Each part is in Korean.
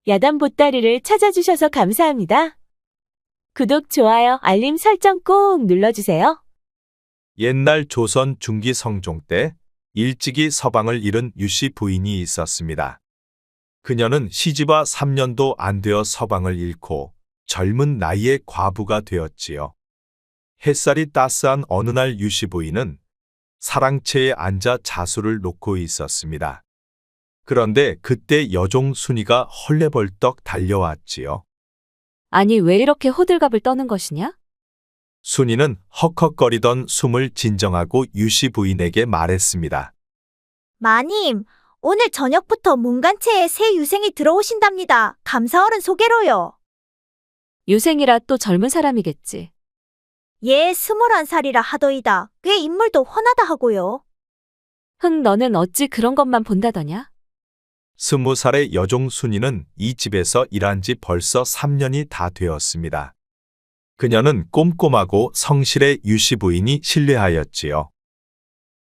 야단 보따리를 찾아주셔서 감사합니다. 구독, 좋아요, 알림 설정 꼭 눌러주세요. 옛날 조선 중기 성종 때 일찍이 서방을 잃은 유씨 부인이 있었습니다. 그녀는 시집와 3년도 안 되어 서방을 잃고 젊은 나이에 과부가 되었지요. 햇살이 따스한 어느 날 유씨 부인은 사랑채에 앉아 자수를 놓고 있었습니다. 그런데 그때 여종 순이가 헐레벌떡 달려왔지요. 아니, 왜 이렇게 호들갑을 떠는 것이냐? 순이는 헉헉거리던 숨을 진정하고 유씨 부인에게 말했습니다. 마님, 오늘 저녁부터 문간체에 새 유생이 들어오신답니다. 감사어른 소개로요. 유생이라 또 젊은 사람이겠지. 예, 21살이라 하더이다. 꽤 인물도 훤하다 하고요. 흥, 너는 어찌 그런 것만 본다더냐? 20살의 여종 순이는 이 집에서 일한 지 벌써 3년이 다 되었습니다. 그녀는 꼼꼼하고 성실의 유씨 부인이 신뢰하였지요.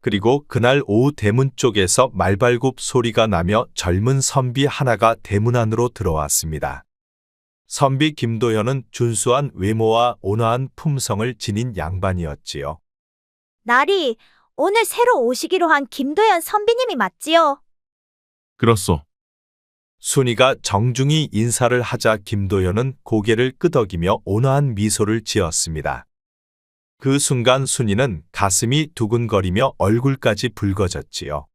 그리고 그날 오후 대문 쪽에서 말발굽 소리가 나며 젊은 선비 하나가 대문 안으로 들어왔습니다. 선비 김도현은 준수한 외모와 온화한 품성을 지닌 양반이었지요. 날이 오늘 새로 오시기로 한 김도연 선비님이 맞지요? 그렇소. 순이가 정중히 인사를 하자 김도현은 고개를 끄덕이며 온화한 미소를 지었습니다. 그 순간 순이는 가슴이 두근거리며 얼굴까지 붉어졌지요.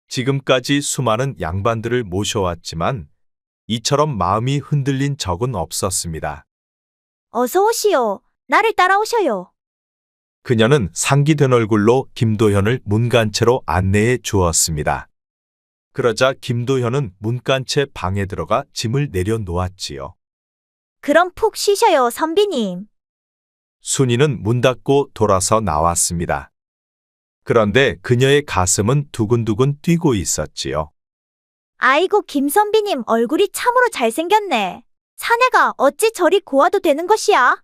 지금까지 수많은 양반들을 모셔왔지만 이처럼 마음이 흔들린 적은 없었습니다. 어서 오시오. 나를 따라오셔요. 그녀는 상기된 얼굴로 김도현을 문간체로 안내해 주었습니다. 그러자 김도현은 문간체 방에 들어가 짐을 내려놓았지요. 그럼 푹 쉬셔요, 선비님. 순이는 문 닫고 돌아서 나왔습니다. 그런데 그녀의 가슴은 두근두근 뛰고 있었지요. 아이고, 김 선비님 얼굴이 참으로 잘생겼네. 사내가 어찌 저리 고와도 되는 것이야?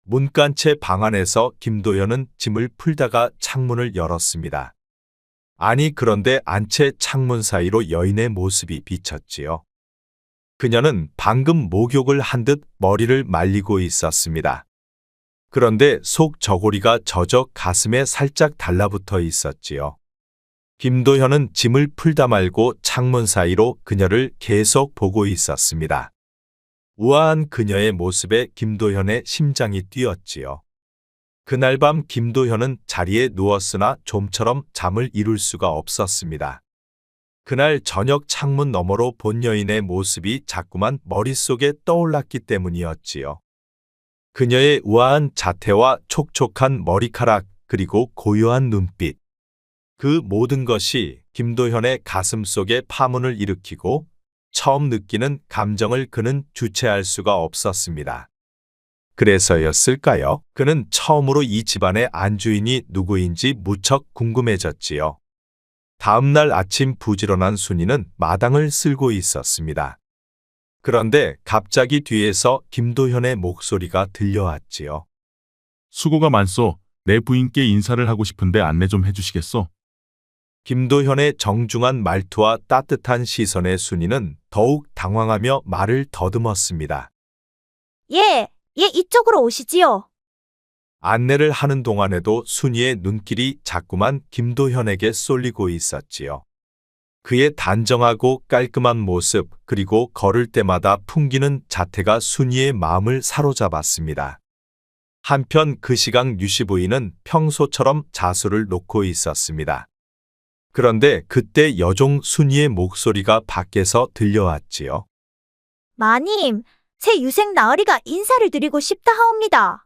문간체 방 안에서 김도현은 짐을 풀다가 창문을 열었습니다. 아니, 그런데 안채 창문 사이로 여인의 모습이 비쳤지요. 그녀는 방금 목욕을 한 듯 머리를 말리고 있었습니다. 그런데 속 저고리가 젖어 가슴에 살짝 달라붙어 있었지요. 김도현은 짐을 풀다 말고 창문 사이로 그녀를 계속 보고 있었습니다. 우아한 그녀의 모습에 김도현의 심장이 뛰었지요. 그날 밤 김도현은 자리에 누웠으나 좀처럼 잠을 이룰 수가 없었습니다. 그날 저녁 창문 너머로 본 여인의 모습이 자꾸만 머릿속에 떠올랐기 때문이었지요. 그녀의 우아한 자태와 촉촉한 머리카락 그리고 고요한 눈빛. 그 모든 것이 김도현의 가슴 속에 파문을 일으키고 처음 느끼는 감정을 그는 주체할 수가 없었습니다. 그래서였을까요? 그는 처음으로 이 집안의 안주인이 누구인지 무척 궁금해졌지요. 다음 날 아침 부지런한 순이는 마당을 쓸고 있었습니다. 그런데 갑자기 뒤에서 김도현의 목소리가 들려왔지요. 수고가 많소. 내 부인께 인사를 하고 싶은데 안내 좀 해주시겠소? 김도현의 정중한 말투와 따뜻한 시선에 순이는 더욱 당황하며 말을 더듬었습니다. 예, 이쪽으로 오시지요. 안내를 하는 동안에도 순이의 눈길이 자꾸만 김도현에게 쏠리고 있었지요. 그의 단정하고 깔끔한 모습 그리고 걸을 때마다 풍기는 자태가 순이의 마음을 사로잡았습니다. 한편 그 시각 유씨 부인은 평소처럼 자수를 놓고 있었습니다. 그런데 그때 여종 순이의 목소리가 밖에서 들려왔지요. 마님, 새 유생 나으리가 인사를 드리고 싶다 하옵니다.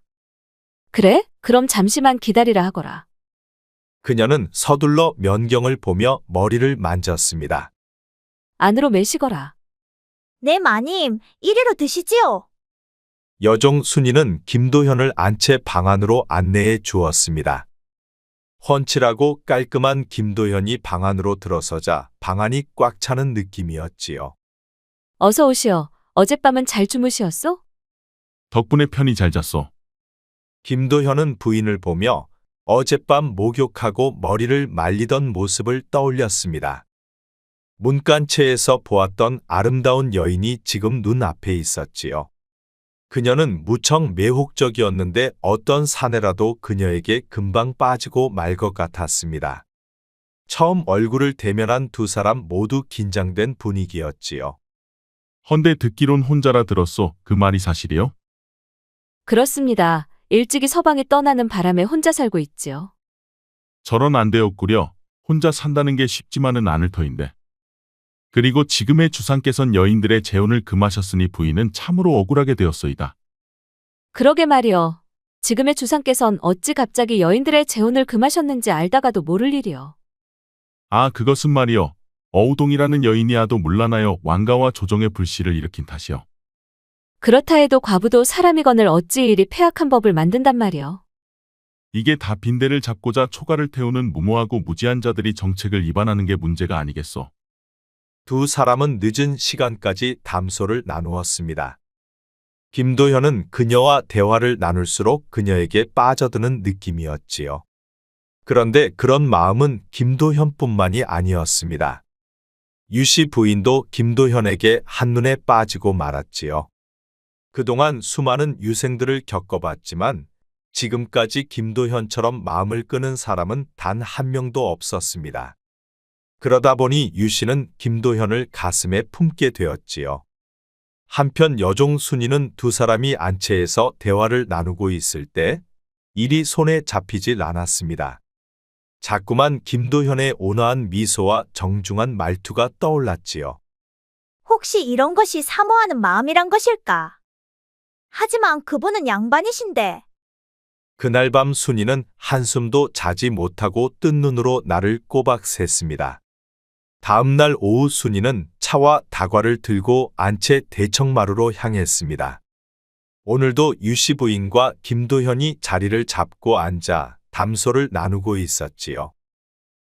그래? 그럼 잠시만 기다리라 하거라. 그녀는 서둘러 면경을 보며 머리를 만졌습니다. 안으로 매시거라. 네, 마님, 이리로 드시지요. 여종 순이는 김도현을 안채 방 안으로 안내해 주었습니다. 훤칠하고 깔끔한 김도현이 방 안으로 들어서자 방 안이 꽉 차는 느낌이었지요. 어서 오시오. 어젯밤은 잘 주무시었소? 덕분에 편히 잘 잤소. 김도현은 부인을 보며 어젯밤 목욕하고 머리를 말리던 모습을 떠올렸습니다. 문간체에서 보았던 아름다운 여인이 지금 눈앞에 있었지요. 그녀는 무척 매혹적이었는데 어떤 사내라도 그녀에게 금방 빠지고 말 것 같았습니다. 처음 얼굴을 대면한 두 사람 모두 긴장된 분위기였지요. 헌데 듣기론 혼자라 들었소. 그 말이 사실이요? 그렇습니다. 일찍이 서방이 떠나는 바람에 혼자 살고 있지요. 저런 안 되었구려. 혼자 산다는 게 쉽지만은 않을 터인데. 그리고 지금의 주상께선 여인들의 재혼을 금하셨으니 부인은 참으로 억울하게 되었소이다. 그러게 말이요. 지금의 주상께선 어찌 갑자기 여인들의 재혼을 금하셨는지 알다가도 모를 일이요. 아, 그것은 말이요. 어우동이라는 여인이야도 문란하여 왕가와 조정의 불씨를 일으킨 탓이요. 그렇다 해도 과부도 사람이건을 어찌 이리 폐악한 법을 만든단 말이요. 이게 다 빈대를 잡고자 초가를 태우는 무모하고 무지한 자들이 정책을 위반하는 게 문제가 아니겠소. 두 사람은 늦은 시간까지 담소를 나누었습니다. 김도현은 그녀와 대화를 나눌수록 그녀에게 빠져드는 느낌이었지요. 그런데 그런 마음은 김도현뿐만이 아니었습니다. 유씨 부인도 김도현에게 한눈에 빠지고 말았지요. 그동안 수많은 유생들을 겪어봤지만 지금까지 김도현처럼 마음을 끄는 사람은 단 한 명도 없었습니다. 그러다 보니 유씨는 김도현을 가슴에 품게 되었지요. 한편 여종 순이는 두 사람이 안채에서 대화를 나누고 있을 때 일이 손에 잡히질 않았습니다. 자꾸만 김도현의 온화한 미소와 정중한 말투가 떠올랐지요. 혹시 이런 것이 사모하는 마음이란 것일까? 하지만 그분은 양반이신데. 그날 밤 순이는 한숨도 자지 못하고 뜬 눈으로 나를 꼬박 샜습니다. 다음 날 오후 순이는 차와 다과를 들고 안채 대청마루로 향했습니다. 오늘도 유씨 부인과 김도현이 자리를 잡고 앉아 담소를 나누고 있었지요.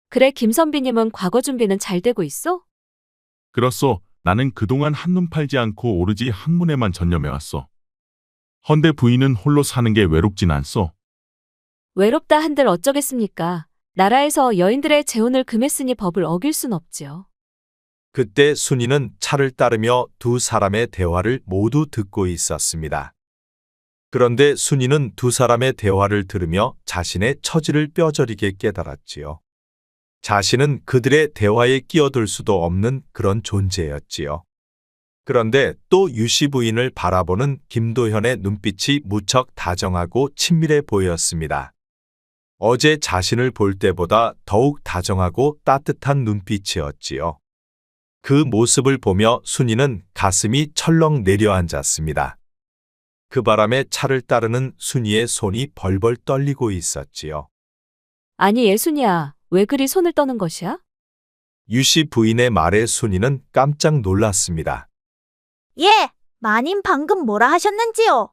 그래, 김선비님은 과거 준비는 잘 되고 있어? 그렇소. 나는 그동안 한눈 팔지 않고 오로지 학문에만 전념해왔소. 헌데 부인은 홀로 사는 게 외롭진 않소. 외롭다 한들 어쩌겠습니까? 나라에서 여인들의 재혼을 금했으니 법을 어길 순 없지요. 그때 순이는 차를 따르며 두 사람의 대화를 모두 듣고 있었습니다. 그런데 순이는 두 사람의 대화를 들으며 자신의 처지를 뼈저리게 깨달았지요. 자신은 그들의 대화에 끼어들 수도 없는 그런 존재였지요. 그런데 또 유씨 부인을 바라보는 김도현의 눈빛이 무척 다정하고 친밀해 보였습니다. 어제 자신을 볼 때보다 더욱 다정하고 따뜻한 눈빛이었지요. 그 모습을 보며 순이는 가슴이 철렁 내려앉았습니다. 그 바람에 차를 따르는 순이의 손이 벌벌 떨리고 있었지요. 아니, 예순이야. 왜 그리 손을 떠는 것이야? 유씨 부인의 말에 순이는 깜짝 놀랐습니다. 예, 마님 방금 뭐라 하셨는지요?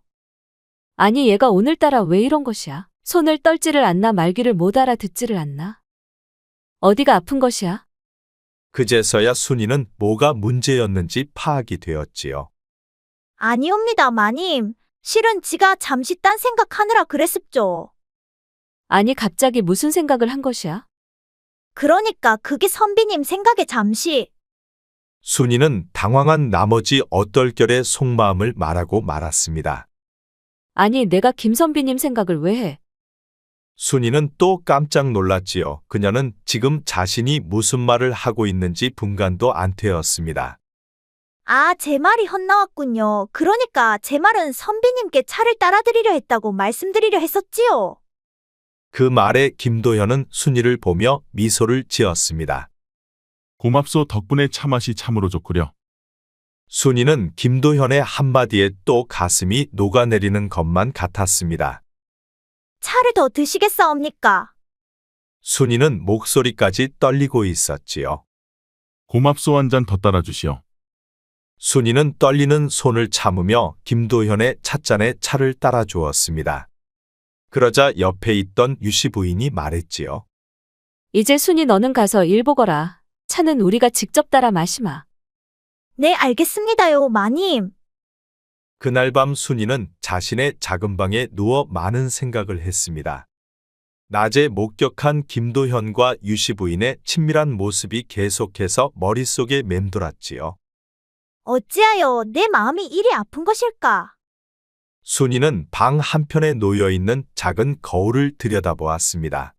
아니, 얘가 오늘따라 왜 이런 것이야? 손을 떨지를 않나 말귀를 못 알아듣지를 않나? 어디가 아픈 것이야? 그제서야 순이는 뭐가 문제였는지 파악이 되었지요. 아니옵니다, 마님. 실은 지가 잠시 딴 생각하느라 그랬습죠. 아니, 갑자기 무슨 생각을 한 것이야? 그러니까 그게 선비님 생각에 잠시. 순이는 당황한 나머지 어떨결에 속마음을 말하고 말았습니다. 아니, 내가 김선비님 생각을 왜 해? 순이는 또 깜짝 놀랐지요. 그녀는 지금 자신이 무슨 말을 하고 있는지 분간도 안 되었습니다. 아, 제 말이 헛나왔군요. 그러니까 제 말은 선비님께 차를 따라드리려 했다고 말씀드리려 했었지요. 그 말에 김도현은 순이를 보며 미소를 지었습니다. 고맙소. 덕분에 차맛이 참으로 좋구려. 순이는 김도현의 한마디에 또 가슴이 녹아내리는 것만 같았습니다. 차를 더 드시겠사옵니까? 순이는 목소리까지 떨리고 있었지요. 고맙소. 한 잔 더 따라주시오. 순이는 떨리는 손을 참으며 김도현의 찻잔에 차를 따라 주었습니다. 그러자 옆에 있던 유씨 부인이 말했지요. 이제 순이 너는 가서 일 보거라. 차는 우리가 직접 따라 마시마. 네, 알겠습니다요, 마님. 그날 밤 순이는 자신의 작은 방에 누워 많은 생각을 했습니다. 낮에 목격한 김도현과 유씨 부인의 친밀한 모습이 계속해서 머릿속에 맴돌았지요. 어찌하여 내 마음이 이리 아픈 것일까? 순이는 방 한편에 놓여 있는 작은 거울을 들여다보았습니다.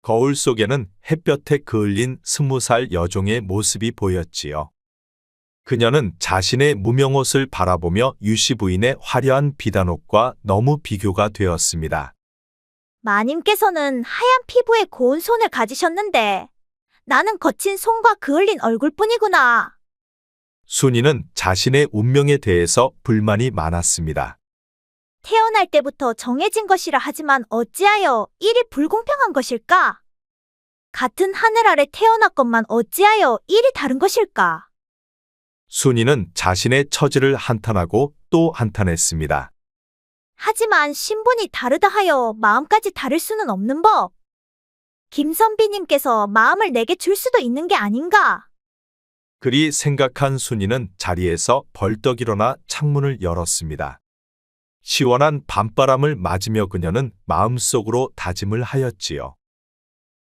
거울 속에는 햇볕에 그을린 20살 여종의 모습이 보였지요. 그녀는 자신의 무명옷을 바라보며 유씨 부인의 화려한 비단옷과 너무 비교가 되었습니다. 마님께서는 하얀 피부에 고운 손을 가지셨는데 나는 거친 손과 그을린 얼굴뿐이구나. 순이는 자신의 운명에 대해서 불만이 많았습니다. 태어날 때부터 정해진 것이라 하지만 어찌하여 이리 불공평한 것일까? 같은 하늘 아래 태어났건만 어찌하여 이리 다른 것일까? 순이는 자신의 처지를 한탄하고 또 한탄했습니다. 하지만 신분이 다르다 하여 마음까지 다를 수는 없는 법. 김선비님께서 마음을 내게 줄 수도 있는 게 아닌가? 그리 생각한 순이는 자리에서 벌떡 일어나 창문을 열었습니다. 시원한 밤바람을 맞으며 그녀는 마음속으로 다짐을 하였지요.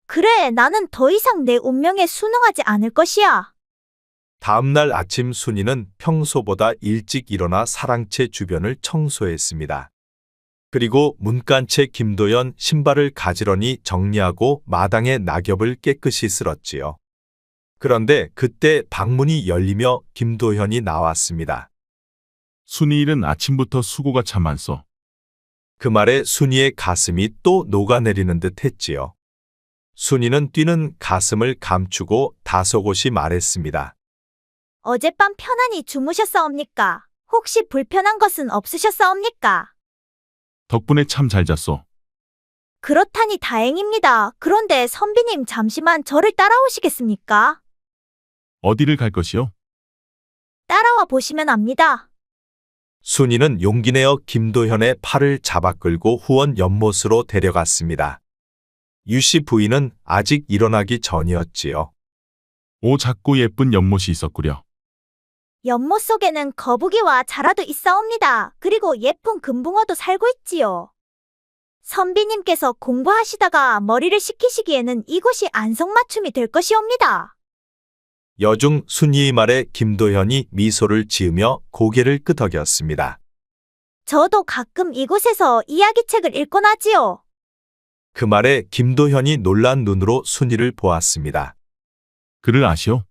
그래, 나는 더 이상 내 운명에 순응하지 않을 것이야. 다음날 아침 순이는 평소보다 일찍 일어나 사랑채 주변을 청소했습니다. 그리고 문간채 김도연 신발을 가지런히 정리하고 마당의 낙엽을 깨끗이 쓸었지요. 그런데 그때 방문이 열리며 김도현이 나왔습니다. 순이 일은 아침부터 수고가 참 많소. 그 말에 순이의 가슴이 또 녹아내리는 듯 했지요. 순이는 뛰는 가슴을 감추고 다소곳이 말했습니다. 어젯밤 편안히 주무셨사옵니까? 혹시 불편한 것은 없으셨사옵니까? 덕분에 참 잘 잤소. 그렇다니 다행입니다. 그런데 선비님 잠시만 저를 따라오시겠습니까? 어디를 갈 것이요? 따라와 보시면 압니다. 순이는 용기 내어 김도현의 팔을 잡아 끌고 후원 연못으로 데려갔습니다. 유씨 부인은 아직 일어나기 전이었지요. 오 작고 예쁜 연못이 있었구려. 연못 속에는 거북이와 자라도 있사옵니다. 그리고 예쁜 금붕어도 살고 있지요. 선비님께서 공부하시다가 머리를 식히시기에는 이곳이 안성맞춤이 될 것이옵니다. 여중 순이의 말에 김도현이 미소를 지으며 고개를 끄덕였습니다. 저도 가끔 이곳에서 이야기책을 읽곤 하지요. 그 말에 김도현이 놀란 눈으로 순이를 보았습니다. 글을 아시오?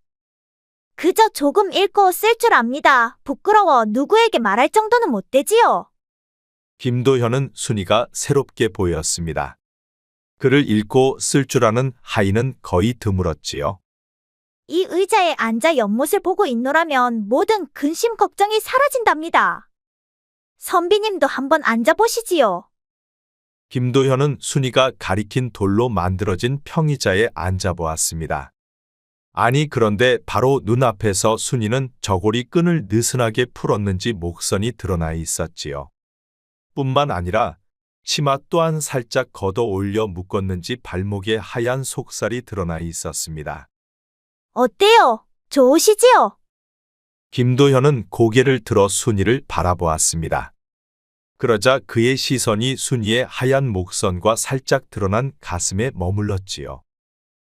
그저 조금 읽고 쓸 줄 압니다. 부끄러워 누구에게 말할 정도는 못 되지요. 김도현은 순이가 새롭게 보였습니다. 글을 읽고 쓸 줄 아는 하인은 거의 드물었지요. 이 의자에 앉아 연못을 보고 있노라면 모든 근심 걱정이 사라진답니다. 선비님도 한번 앉아보시지요. 김도현은 순이가 가리킨 돌로 만들어진 평의자에 앉아보았습니다. 아니 그런데 바로 눈앞에서 순이는 저고리 끈을 느슨하게 풀었는지 목선이 드러나 있었지요. 뿐만 아니라 치마 또한 살짝 걷어 올려 묶었는지 발목에 하얀 속살이 드러나 있었습니다. 어때요? 좋으시지요? 김도현은 고개를 들어 순이를 바라보았습니다. 그러자 그의 시선이 순이의 하얀 목선과 살짝 드러난 가슴에 머물렀지요.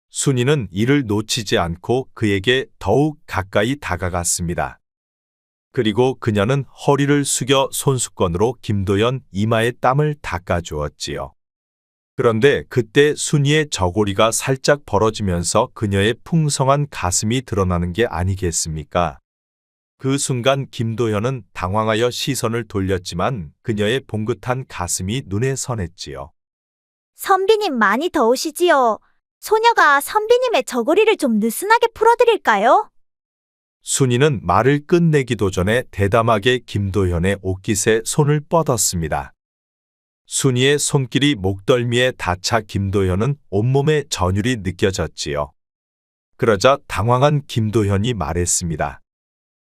순이는 이를 놓치지 않고 그에게 더욱 가까이 다가갔습니다. 그리고 그녀는 허리를 숙여 손수건으로 김도연 이마의 땀을 닦아주었지요. 그런데 그때 순이의 저고리가 살짝 벌어지면서 그녀의 풍성한 가슴이 드러나는 게 아니겠습니까? 그 순간 김도현은 당황하여 시선을 돌렸지만 그녀의 봉긋한 가슴이 눈에 선했지요. 선비님 많이 더우시지요? 소녀가 선비님의 저고리를 좀 느슨하게 풀어드릴까요? 순이는 말을 끝내기도 전에 대담하게 김도현의 옷깃에 손을 뻗었습니다. 순이의 손길이 목덜미에 닿자 김도현은 온몸에 전율이 느껴졌지요. 그러자 당황한 김도현이 말했습니다.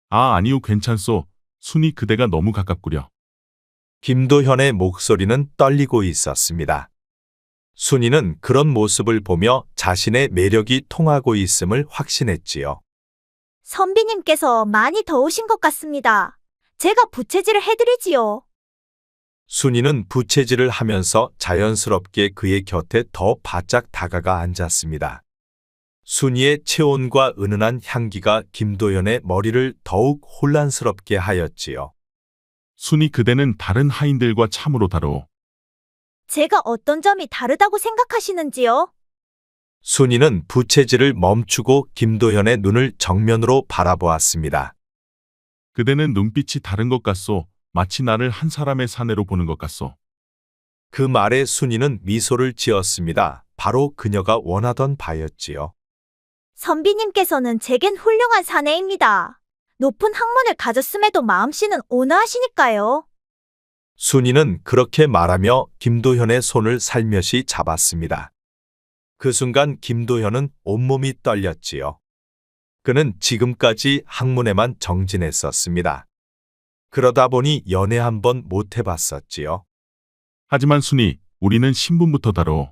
아 아니요 괜찮소. 순이 그대가 너무 가깝구려. 김도현의 목소리는 떨리고 있었습니다. 순이는 그런 모습을 보며 자신의 매력이 통하고 있음을 확신했지요. 선비님께서 많이 더우신 것 같습니다. 제가 부채질을 해드리지요. 순이는 부채질을 하면서 자연스럽게 그의 곁에 더 바짝 다가가 앉았습니다. 순이의 체온과 은은한 향기가 김도연의 머리를 더욱 혼란스럽게 하였지요. 순이 그대는 다른 하인들과 참으로 다르오. 제가 어떤 점이 다르다고 생각하시는지요? 순이는 부채질을 멈추고 김도현의 눈을 정면으로 바라보았습니다. 그대는 눈빛이 다른 것 같소. 마치 나를 한 사람의 사내로 보는 것 같소. 그 말에 순이는 미소를 지었습니다. 바로 그녀가 원하던 바였지요. 선비님께서는 제겐 훌륭한 사내입니다. 높은 학문을 가졌음에도 마음씨는 온화하시니까요. 순이는 그렇게 말하며 김도현의 손을 살며시 잡았습니다. 그 순간 김도현은 온몸이 떨렸지요. 그는 지금까지 학문에만 정진했었습니다. 그러다 보니 연애 한번 못 해봤었지요. 하지만 순이, 우리는 신분부터 다르오.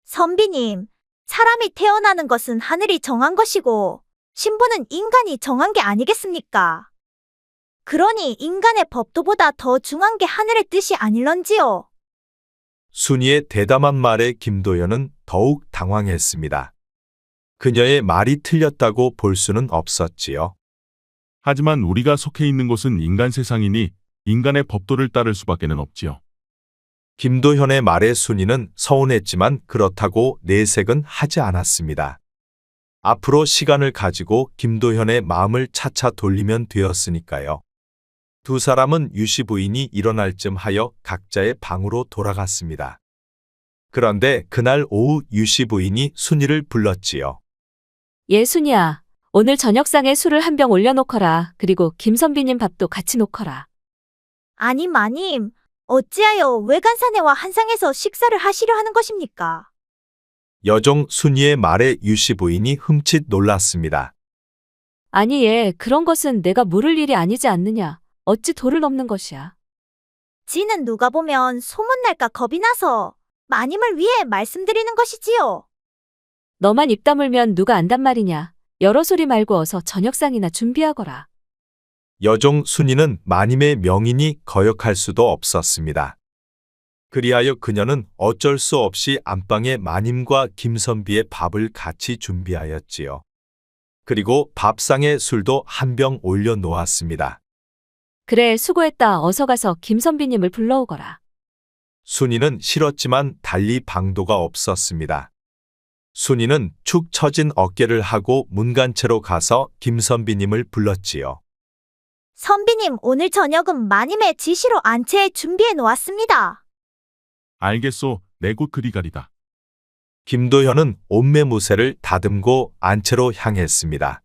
선비님, 사람이 태어나는 것은 하늘이 정한 것이고 신분은 인간이 정한 게 아니겠습니까? 그러니 인간의 법도보다 더 중한 게 하늘의 뜻이 아닐런지요. 순이의 대담한 말에 김도현은 더욱 당황했습니다. 그녀의 말이 틀렸다고 볼 수는 없었지요. 하지만 우리가 속해 있는 곳은 인간 세상이니 인간의 법도를 따를 수밖에는 없지요. 김도현의 말에 순이는 서운했지만 그렇다고 내색은 하지 않았습니다. 앞으로 시간을 가지고 김도현의 마음을 차차 돌리면 되었으니까요. 두 사람은 유씨 부인이 일어날 쯤 하여 각자의 방으로 돌아갔습니다. 그런데 그날 오후 유씨 부인이 순이를 불렀지요. 예, 순이야. 오늘 저녁상에 술을 한 병 올려놓거라. 그리고 김선비님 밥도 같이 놓거라. 아니 마님, 어찌하여 외간사내와 한상에서 식사를 하시려 하는 것입니까? 여종 순이의 말에 유씨 부인이 흠칫 놀랐습니다. 아니, 예, 그런 것은 내가 물을 일이 아니지 않느냐. 어찌 도를 넘는 것이야. 지는 누가 보면 소문날까 겁이 나서 마님을 위해 말씀드리는 것이지요. 너만 입 다물면 누가 안단 말이냐. 여러 소리 말고 어서 저녁상이나 준비하거라. 여종 순이는 마님의 명인이 거역할 수도 없었습니다. 그리하여 그녀는 어쩔 수 없이 안방에 마님과 김선비의 밥을 같이 준비하였지요. 그리고 밥상에 술도 한 병 올려 놓았습니다. 그래, 수고했다. 어서 가서 김선비님을 불러오거라. 순이는 싫었지만 달리 방도가 없었습니다. 순이는 축 처진 어깨를 하고 문간채로 가서 김선비님을 불렀지요. 선비님, 오늘 저녁은 마님의 지시로 안채에 준비해 놓았습니다. 알겠소. 내 곧 그리 가리다. 김도현은 옷매무새를 다듬고 안채로 향했습니다.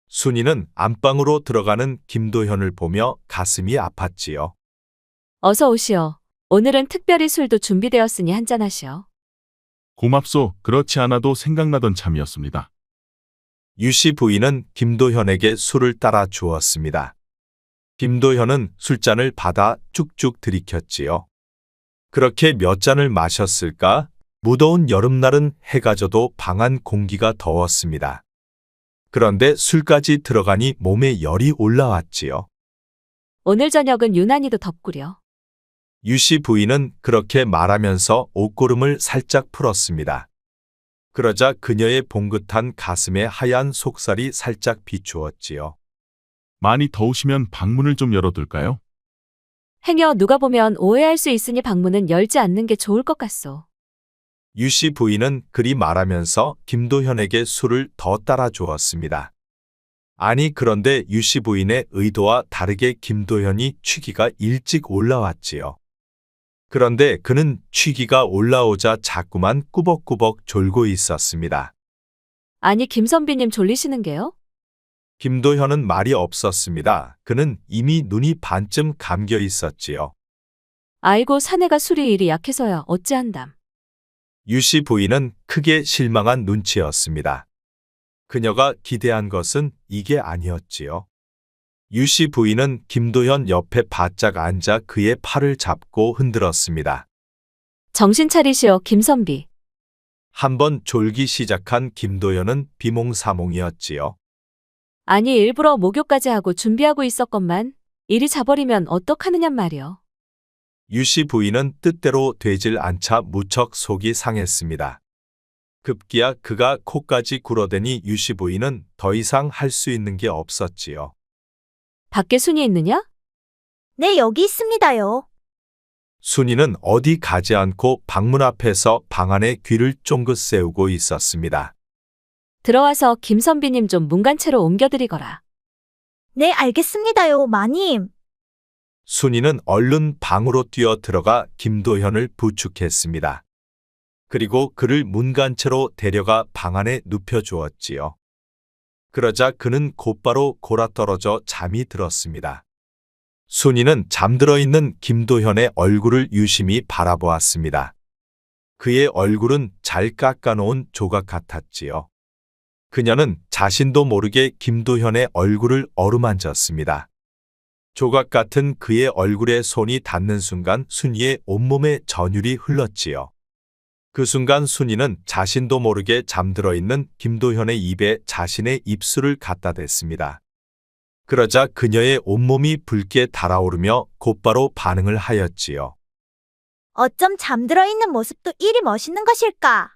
순이는 안방으로 들어가는 김도현을 보며 가슴이 아팠지요. 어서 오시오. 오늘은 특별히 술도 준비되었으니 한잔하시오. 고맙소. 그렇지 않아도 생각나던 참이었습니다. 유씨 부인은 김도현에게 술을 따라 주었습니다. 김도현은 술잔을 받아 쭉쭉 들이켰지요. 그렇게 몇 잔을 마셨을까? 무더운 여름날은 해가 져도 방 안 공기가 더웠습니다. 그런데 술까지 들어가니 몸에 열이 올라왔지요. 오늘 저녁은 유난히도 덥구려. 유씨 부인은 그렇게 말하면서 옷고름을 살짝 풀었습니다. 그러자 그녀의 봉긋한 가슴에 하얀 속살이 살짝 비추었지요. 많이 더우시면 방문을 좀 열어둘까요? 행여 누가 보면 오해할 수 있으니 방문은 열지 않는 게 좋을 것 같소. 유씨 부인은 그리 말하면서 김도현에게 술을 더 따라 주었습니다. 아니 그런데 유씨 부인의 의도와 다르게 김도현이 취기가 일찍 올라왔지요. 그런데 그는 취기가 올라오자 자꾸만 꾸벅꾸벅 졸고 있었습니다. 아니, 김선비님 졸리시는 게요? 김도현은 말이 없었습니다. 그는 이미 눈이 반쯤 감겨 있었지요. 아이고, 사내가 술이 이리 약해서야 어찌한담. 유씨 부인은 크게 실망한 눈치였습니다. 그녀가 기대한 것은 이게 아니었지요. 유씨 부인은 김도현 옆에 바짝 앉아 그의 팔을 잡고 흔들었습니다. 정신 차리시오, 김선비. 한번 졸기 시작한 김도현은 비몽사몽이었지요. 아니, 일부러 목욕까지 하고 준비하고 있었건만 이리 자버리면 어떡하느냔 말이오. 유씨 부인은 뜻대로 되질 않자 무척 속이 상했습니다. 급기야 그가 코까지 굴어대니 유씨 부인은 더 이상 할 수 있는 게 없었지요. 밖에 순이 있느냐? 네, 여기 있습니다요. 순이는 어디 가지 않고 방문 앞에서 방 안에 귀를 쫑긋 세우고 있었습니다. 들어와서 김선비님 좀 문간채로 옮겨드리거라. 네, 알겠습니다요, 마님. 순이는 얼른 방으로 뛰어 들어가 김도현을 부축했습니다. 그리고 그를 문간채로 데려가 방 안에 눕혀주었지요. 그러자 그는 곧바로 골아떨어져 잠이 들었습니다. 순이는 잠들어 있는 김도현의 얼굴을 유심히 바라보았습니다. 그의 얼굴은 잘 깎아놓은 조각 같았지요. 그녀는 자신도 모르게 김도현의 얼굴을 어루만졌습니다. 조각 같은 그의 얼굴에 손이 닿는 순간 순이의 온몸에 전율이 흘렀지요. 그 순간 순이는 자신도 모르게 잠들어 있는 김도현의 입에 자신의 입술을 갖다 댔습니다. 그러자 그녀의 온몸이 붉게 달아오르며 곧바로 반응을 하였지요. 어쩜 잠들어 있는 모습도 이리 멋있는 것일까?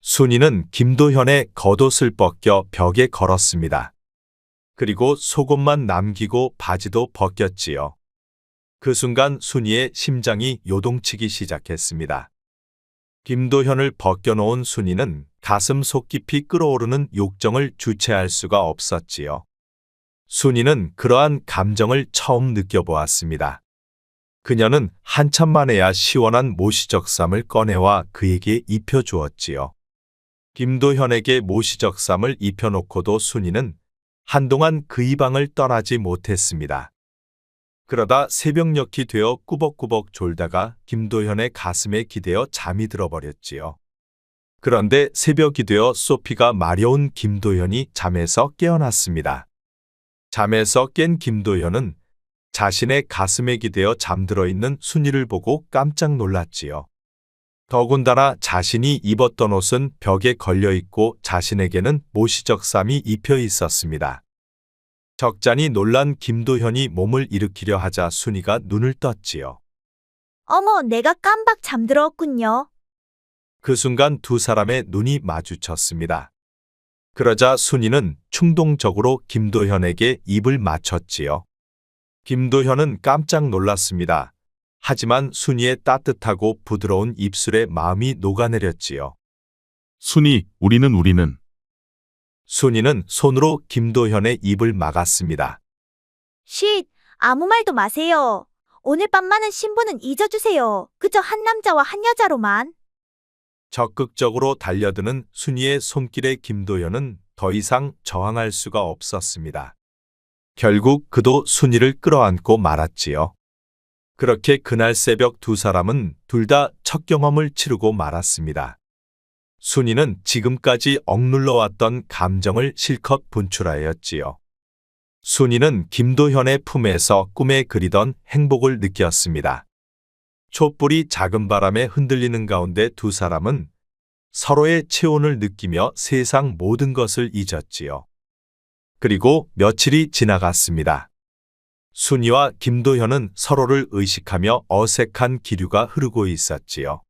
순이는 김도현의 겉옷을 벗겨 벽에 걸었습니다. 그리고 속옷만 남기고 바지도 벗겼지요. 그 순간 순이의 심장이 요동치기 시작했습니다. 김도현을 벗겨놓은 순이는 가슴 속 깊이 끓어오르는 욕정을 주체할 수가 없었지요. 순이는 그러한 감정을 처음 느껴보았습니다. 그녀는 한참 만에야 시원한 모시적삼을 꺼내와 그에게 입혀주었지요. 김도현에게 모시적삼을 입혀놓고도 순이는 한동안 그 이방을 떠나지 못했습니다. 그러다 새벽녘이 되어 꾸벅꾸벅 졸다가 김도현의 가슴에 기대어 잠이 들어버렸지요. 그런데 새벽이 되어 소피가 마려운 김도현이 잠에서 깨어났습니다. 잠에서 깬 김도현은 자신의 가슴에 기대어 잠들어 있는 순이를 보고 깜짝 놀랐지요. 더군다나 자신이 입었던 옷은 벽에 걸려 있고 자신에게는 모시적삼이 입혀 있었습니다. 적잖이 놀란 김도현이 몸을 일으키려 하자 순이가 눈을 떴지요. 어머, 내가 깜박 잠들었군요. 그 순간 두 사람의 눈이 마주쳤습니다. 그러자 순이는 충동적으로 김도현에게 입을 맞췄지요. 김도현은 깜짝 놀랐습니다. 하지만 순이의 따뜻하고 부드러운 입술에 마음이 녹아내렸지요. 순이, 우리는. 순이는 손으로 김도현의 입을 막았습니다. 쉿, 아무 말도 마세요. 오늘 밤만은 신부는 잊어주세요. 그저 한 남자와 한 여자로만. 적극적으로 달려드는 순이의 손길에 김도현은 더 이상 저항할 수가 없었습니다. 결국 그도 순이를 끌어안고 말았지요. 그렇게 그날 새벽 두 사람은 둘 다 첫 경험을 치르고 말았습니다. 순이는 지금까지 억눌러왔던 감정을 실컷 분출하였지요. 순이는 김도현의 품에서 꿈에 그리던 행복을 느꼈습니다. 촛불이 작은 바람에 흔들리는 가운데 두 사람은 서로의 체온을 느끼며 세상 모든 것을 잊었지요. 그리고 며칠이 지나갔습니다. 순이와 김도현은 서로를 의식하며 어색한 기류가 흐르고 있었지요.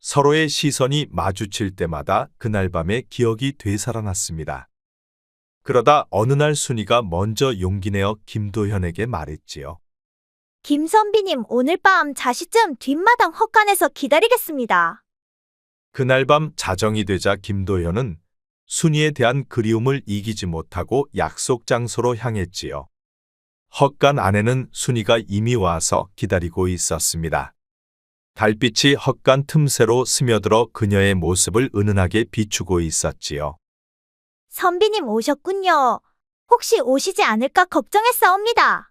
서로의 시선이 마주칠 때마다 그날 밤의 기억이 되살아났습니다. 그러다 어느 날 순이가 먼저 용기 내어 김도현에게 말했지요. 김선비님, 오늘 밤 자시쯤 뒷마당 헛간에서 기다리겠습니다. 그날 밤 자정이 되자 김도현은 순이에 대한 그리움을 이기지 못하고 약속 장소로 향했지요. 헛간 안에는 순이가 이미 와서 기다리고 있었습니다. 달빛이 헛간 틈새로 스며들어 그녀의 모습을 은은하게 비추고 있었지요. 선비님 오셨군요. 혹시 오시지 않을까 걱정했사옵니다.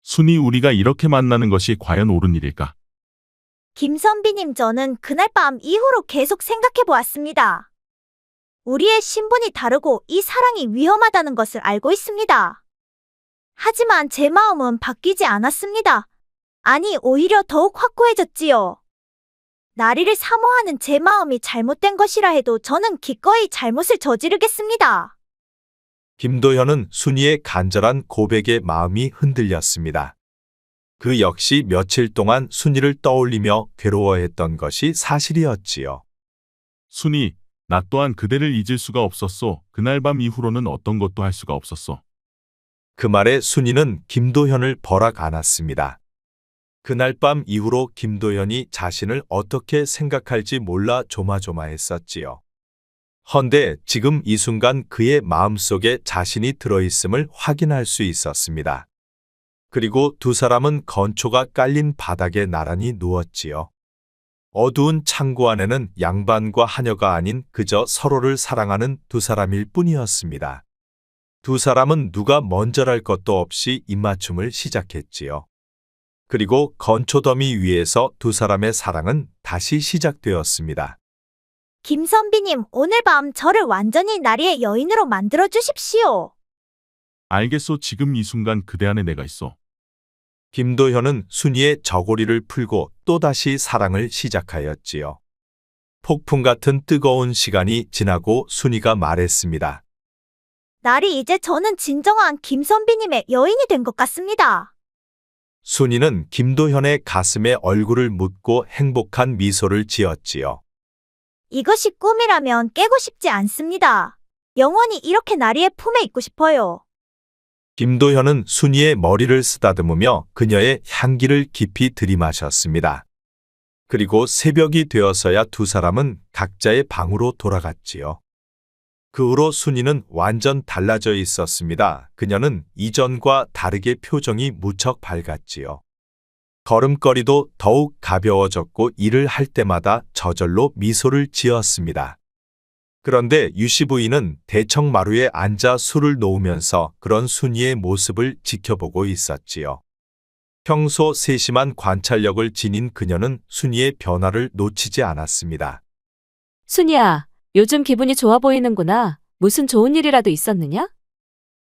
순이, 우리가 이렇게 만나는 것이 과연 옳은 일일까? 김선비님, 저는 그날 밤 이후로 계속 생각해 보았습니다. 우리의 신분이 다르고 이 사랑이 위험하다는 것을 알고 있습니다. 하지만 제 마음은 바뀌지 않았습니다. 아니, 오히려 더욱 확고해졌지요. 나리를 사모하는 제 마음이 잘못된 것이라 해도 저는 기꺼이 잘못을 저지르겠습니다. 김도현은 순이의 간절한 고백에 마음이 흔들렸습니다. 그 역시 며칠 동안 순이를 떠올리며 괴로워했던 것이 사실이었지요. 순이, 나 또한 그대를 잊을 수가 없었소. 그날 밤 이후로는 어떤 것도 할 수가 없었어. 그 말에 순이는 김도현을 버락 안았습니다. 그날 밤 이후로 김도현이 자신을 어떻게 생각할지 몰라 조마조마했었지요. 헌데 지금 이 순간 그의 마음속에 자신이 들어있음을 확인할 수 있었습니다. 그리고 두 사람은 건초가 깔린 바닥에 나란히 누웠지요. 어두운 창고 안에는 양반과 하녀가 아닌 그저 서로를 사랑하는 두 사람일 뿐이었습니다. 두 사람은 누가 먼저랄 것도 없이 입맞춤을 시작했지요. 그리고 건초더미 위에서 두 사람의 사랑은 다시 시작되었습니다. 김 선비님, 오늘 밤 저를 완전히 나리의 여인으로 만들어 주십시오. 알겠소. 지금 이 순간 그대 안에 내가 있어. 김도현은 순이의 저고리를 풀고 또다시 사랑을 시작하였지요. 폭풍 같은 뜨거운 시간이 지나고 순이가 말했습니다. 나리, 이제 저는 진정한 김 선비님의 여인이 된 것 같습니다. 순이는 김도현의 가슴에 얼굴을 묻고 행복한 미소를 지었지요. 이것이 꿈이라면 깨고 싶지 않습니다. 영원히 이렇게 나리의 품에 있고 싶어요. 김도현은 순이의 머리를 쓰다듬으며 그녀의 향기를 깊이 들이마셨습니다. 그리고 새벽이 되어서야 두 사람은 각자의 방으로 돌아갔지요. 그 후로 순이는 완전 달라져 있었습니다. 그녀는 이전과 다르게 표정이 무척 밝았지요. 걸음걸이도 더욱 가벼워졌고 일을 할 때마다 저절로 미소를 지었습니다. 그런데 유씨 부인은 대청마루에 앉아 술을 놓으면서 그런 순이의 모습을 지켜보고 있었지요. 평소 세심한 관찰력을 지닌 그녀는 순이의 변화를 놓치지 않았습니다. 순이야, 요즘 기분이 좋아 보이는구나. 무슨 좋은 일이라도 있었느냐?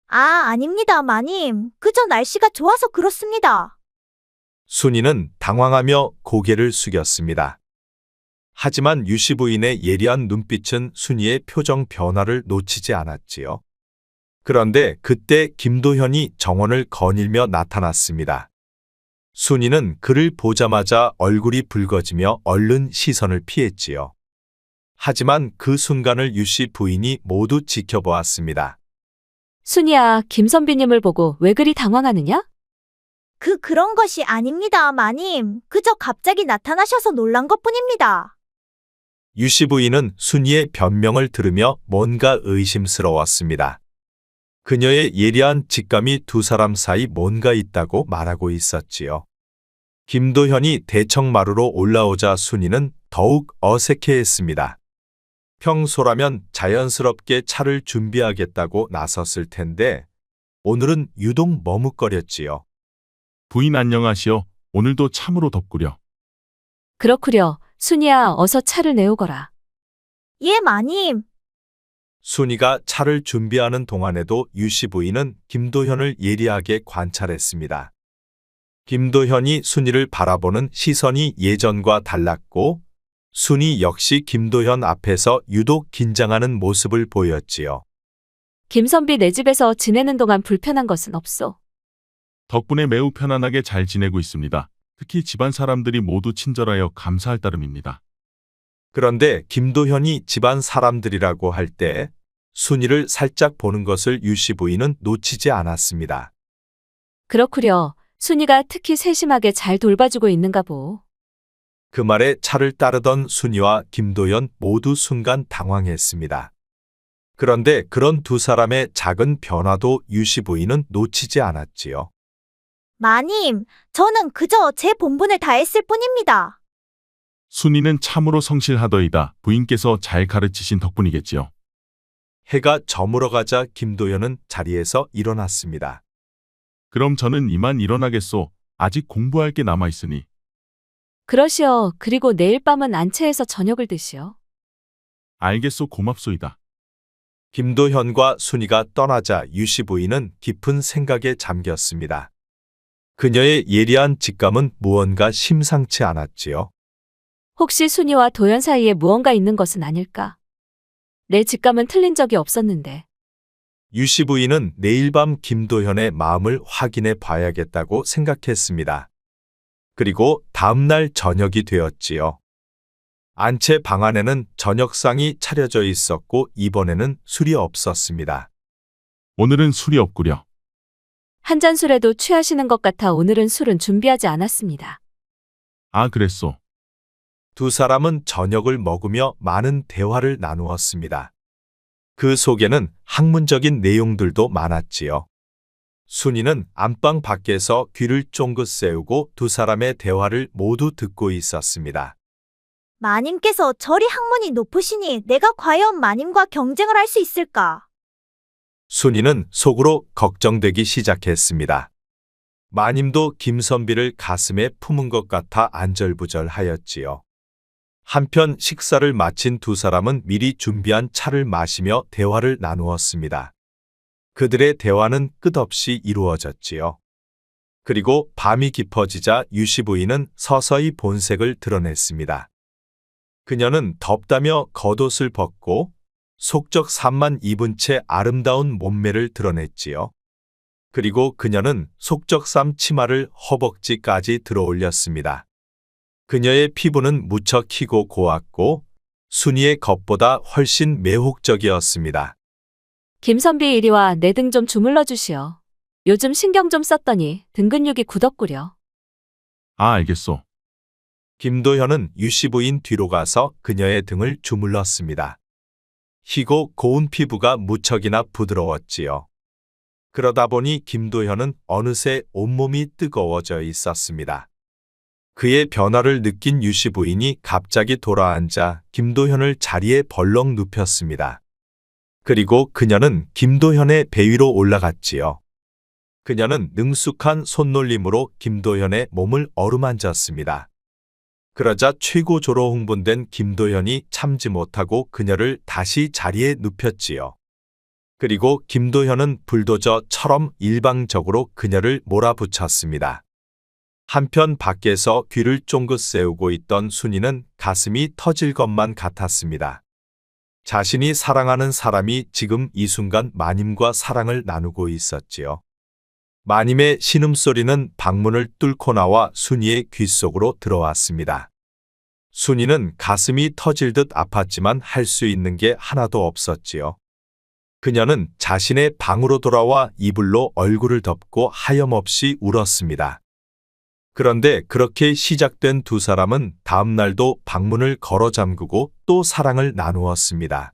아, 아닙니다, 마님. 그저 날씨가 좋아서 그렇습니다. 순이는 당황하며 고개를 숙였습니다. 하지만 유씨 부인의 예리한 눈빛은 순이의 표정 변화를 놓치지 않았지요. 그런데 그때 김도현이 정원을 거닐며 나타났습니다. 순이는 그를 보자마자 얼굴이 붉어지며 얼른 시선을 피했지요. 하지만 그 순간을 유씨 부인이 모두 지켜보았습니다. 순이야, 김 선비님을 보고 왜 그리 당황하느냐? 그런 것이 아닙니다, 마님. 그저 갑자기 나타나셔서 놀란 것뿐입니다. 유씨 부인은 순이의 변명을 들으며 뭔가 의심스러웠습니다. 그녀의 예리한 직감이 두 사람 사이 뭔가 있다고 말하고 있었지요. 김도현이 대청마루로 올라오자 순이는 더욱 어색해했습니다. 평소라면 자연스럽게 차를 준비하겠다고 나섰을 텐데 오늘은 유독 머뭇거렸지요. 부인 안녕하시오. 오늘도 참으로 덥구려. 그렇구려. 순이야, 어서 차를 내오거라. 예, 마님. 순이가 차를 준비하는 동안에도 유씨 부인은 김도현을 예리하게 관찰했습니다. 김도현이 순이를 바라보는 시선이 예전과 달랐고 순이 역시 김도현 앞에서 유독 긴장하는 모습을 보였지요. 김 선비 내 집에서 지내는 동안 불편한 것은 없소. 덕분에 매우 편안하게 잘 지내고 있습니다. 특히 집안 사람들이 모두 친절하여 감사할 따름입니다. 그런데 김도현이 집안 사람들이라고 할 때 순이를 살짝 보는 것을 유씨 부인은 놓치지 않았습니다. 그렇구려. 순이가 특히 세심하게 잘 돌봐주고 있는가 보. 그 말에 차를 따르던 순이와 김도현 모두 순간 당황했습니다. 그런데 그런 두 사람의 작은 변화도 유씨 부인은 놓치지 않았지요. 마님, 저는 그저 제 본분을 다했을 뿐입니다. 순이는 참으로 성실하더이다. 부인께서 잘 가르치신 덕분이겠지요. 해가 저물어가자 김도현은 자리에서 일어났습니다. 그럼 저는 이만 일어나겠소. 아직 공부할 게 남아있으니. 그러시오. 그리고 내일 밤은 안채에서 저녁을 드시오. 알겠소. 고맙소이다. 김도현과 순이가 떠나자 유씨 부인은 깊은 생각에 잠겼습니다. 그녀의 예리한 직감은 무언가 심상치 않았지요. 혹시 순이와 도연 사이에 무언가 있는 것은 아닐까? 내 직감은 틀린 적이 없었는데. 유씨 부인은 내일 밤 김도현의 마음을 확인해 봐야겠다고 생각했습니다. 그리고 다음날 저녁이 되었지요. 안채 방 안에는 저녁상이 차려져 있었고 이번에는 술이 없었습니다. 오늘은 술이 없구려. 한 잔 술에도 취하시는 것 같아 오늘은 술은 준비하지 않았습니다. 아, 그랬소. 두 사람은 저녁을 먹으며 많은 대화를 나누었습니다. 그 속에는 학문적인 내용들도 많았지요. 순이는 안방 밖에서 귀를 쫑긋 세우고 두 사람의 대화를 모두 듣고 있었습니다. 마님께서 저리 학문이 높으시니 내가 과연 마님과 경쟁을 할 수 있을까? 순이는 속으로 걱정되기 시작했습니다. 마님도 김선비를 가슴에 품은 것 같아 안절부절하였지요. 한편 식사를 마친 두 사람은 미리 준비한 차를 마시며 대화를 나누었습니다. 그들의 대화는 끝없이 이루어졌지요. 그리고 밤이 깊어지자 유씨 부인은 서서히 본색을 드러냈습니다. 그녀는 덥다며 겉옷을 벗고 속적衫만 입은 채 아름다운 몸매를 드러냈지요. 그리고 그녀는 속적삼 치마를 허벅지까지 들어올렸습니다. 그녀의 피부는 무척 희고 고왔고 순이의 겉보다 훨씬 매혹적이었습니다. 김선비 이리 와 내 등 좀 주물러 주시오. 요즘 신경 좀 썼더니 등 근육이 굳었구려. 아, 알겠소. 김도현은 유씨 부인 뒤로 가서 그녀의 등을 주물렀습니다. 희고 고운 피부가 무척이나 부드러웠지요. 그러다 보니 김도현은 어느새 온몸이 뜨거워져 있었습니다. 그의 변화를 느낀 유씨 부인이 갑자기 돌아앉아 김도현을 자리에 벌렁 눕혔습니다. 그리고 그녀는 김도현의 배 위로 올라갔지요. 그녀는 능숙한 손놀림으로 김도현의 몸을 어루만졌습니다. 그러자 최고조로 흥분된 김도현이 참지 못하고 그녀를 다시 자리에 눕혔지요. 그리고 김도현은 불도저처럼 일방적으로 그녀를 몰아붙였습니다. 한편 밖에서 귀를 쫑긋 세우고 있던 순이는 가슴이 터질 것만 같았습니다. 자신이 사랑하는 사람이 지금 이 순간 마님과 사랑을 나누고 있었지요. 마님의 신음소리는 방문을 뚫고 나와 순이의 귀 속으로 들어왔습니다. 순이는 가슴이 터질 듯 아팠지만 할 수 있는 게 하나도 없었지요. 그녀는 자신의 방으로 돌아와 이불로 얼굴을 덮고 하염없이 울었습니다. 그런데 그렇게 시작된 두 사람은 다음 날도 방문을 걸어 잠그고 또 사랑을 나누었습니다.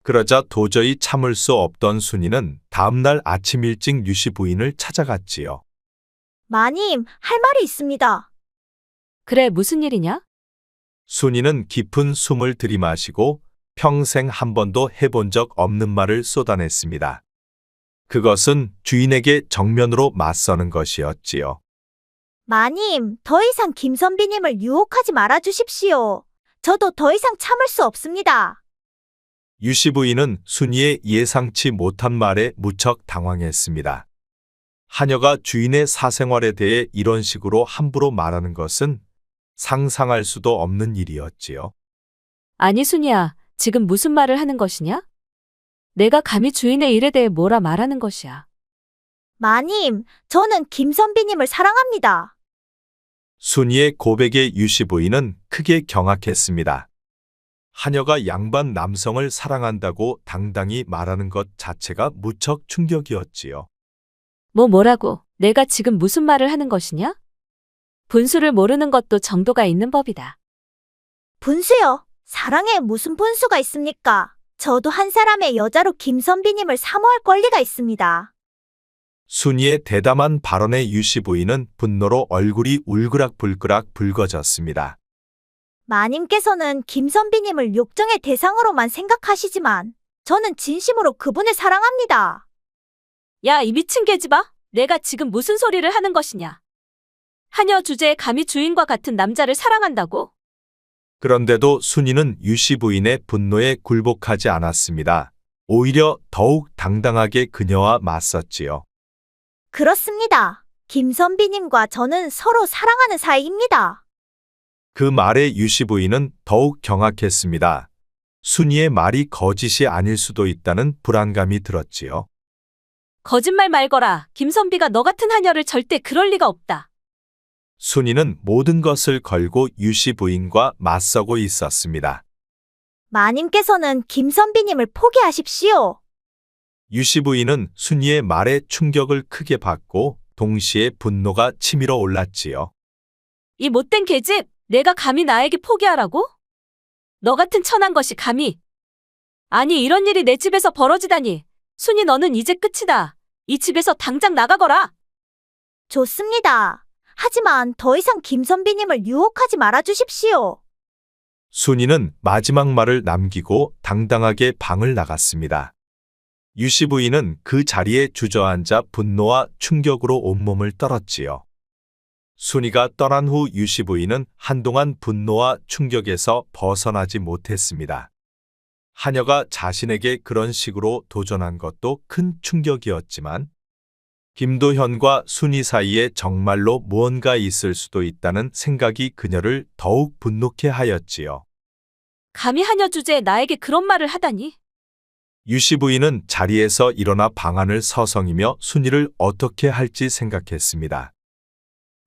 그러자 도저히 참을 수 없던 순이는 다음 날 아침 일찍 유씨 부인을 찾아갔지요. 마님, 할 말이 있습니다. 그래 무슨 일이냐? 순이는 깊은 숨을 들이마시고 평생 한 번도 해본 적 없는 말을 쏟아냈습니다. 그것은 주인에게 정면으로 맞서는 것이었지요. 마님, 더 이상 김선비님을 유혹하지 말아 주십시오. 저도 더 이상 참을 수 없습니다. 유씨 부인은 순이의 예상치 못한 말에 무척 당황했습니다. 하녀가 주인의 사생활에 대해 이런 식으로 함부로 말하는 것은 상상할 수도 없는 일이었지요. 아니 순이야 지금 무슨 말을 하는 것이냐? 내가 감히 주인의 일에 대해 뭐라 말하는 것이야. 마님, 저는 김선비님을 사랑합니다. 순이의 고백에 유씨 부인은 크게 경악했습니다. 하녀가 양반 남성을 사랑한다고 당당히 말하는 것 자체가 무척 충격이었지요. 뭐라고? 내가 지금 무슨 말을 하는 것이냐? 분수를 모르는 것도 정도가 있는 법이다. 분수요? 사랑에 무슨 분수가 있습니까? 저도 한 사람의 여자로 김선비님을 사모할 권리가 있습니다. 순이의 대담한 발언에 유씨 부인은 분노로 얼굴이 울그락불그락 붉어졌습니다. 마님께서는 김선비님을 욕정의 대상으로만 생각하시지만 저는 진심으로 그분을 사랑합니다. 야, 이 미친 계집아! 내가 지금 무슨 소리를 하는 것이냐? 하녀 주제에 감히 주인과 같은 남자를 사랑한다고? 그런데도 순이는 유씨 부인의 분노에 굴복하지 않았습니다. 오히려 더욱 당당하게 그녀와 맞섰지요. 그렇습니다. 김선비님과 저는 서로 사랑하는 사이입니다. 그 말에 유씨 부인은 더욱 경악했습니다. 순이의 말이 거짓이 아닐 수도 있다는 불안감이 들었지요. 거짓말 말거라. 김선비가 너 같은 하녀를 절대 그럴 리가 없다. 순이는 모든 것을 걸고 유씨 부인과 맞서고 있었습니다. 마님께서는 김선비님을 포기하십시오. 유씨 부인은 순이의 말에 충격을 크게 받고 동시에 분노가 치밀어 올랐지요. 이 못된 계집, 내가 감히 나에게 포기하라고? 너 같은 천한 것이 감히. 아니, 이런 일이 내 집에서 벌어지다니. 순이, 너는 이제 끝이다. 이 집에서 당장 나가거라. 좋습니다. 하지만 더 이상 김선비님을 유혹하지 말아 주십시오. 순이는 마지막 말을 남기고 당당하게 방을 나갔습니다. 유씨 부인은 그 자리에 주저앉아 분노와 충격으로 온몸을 떨었지요. 순이가 떠난 후 유씨 부인은 한동안 분노와 충격에서 벗어나지 못했습니다. 하녀가 자신에게 그런 식으로 도전한 것도 큰 충격이었지만 김도현과 순이 사이에 정말로 무언가 있을 수도 있다는 생각이 그녀를 더욱 분노케 하였지요. 감히 하녀 주제에 나에게 그런 말을 하다니. 유씨 부인은 자리에서 일어나 방안을 서성이며 순이를 어떻게 할지 생각했습니다.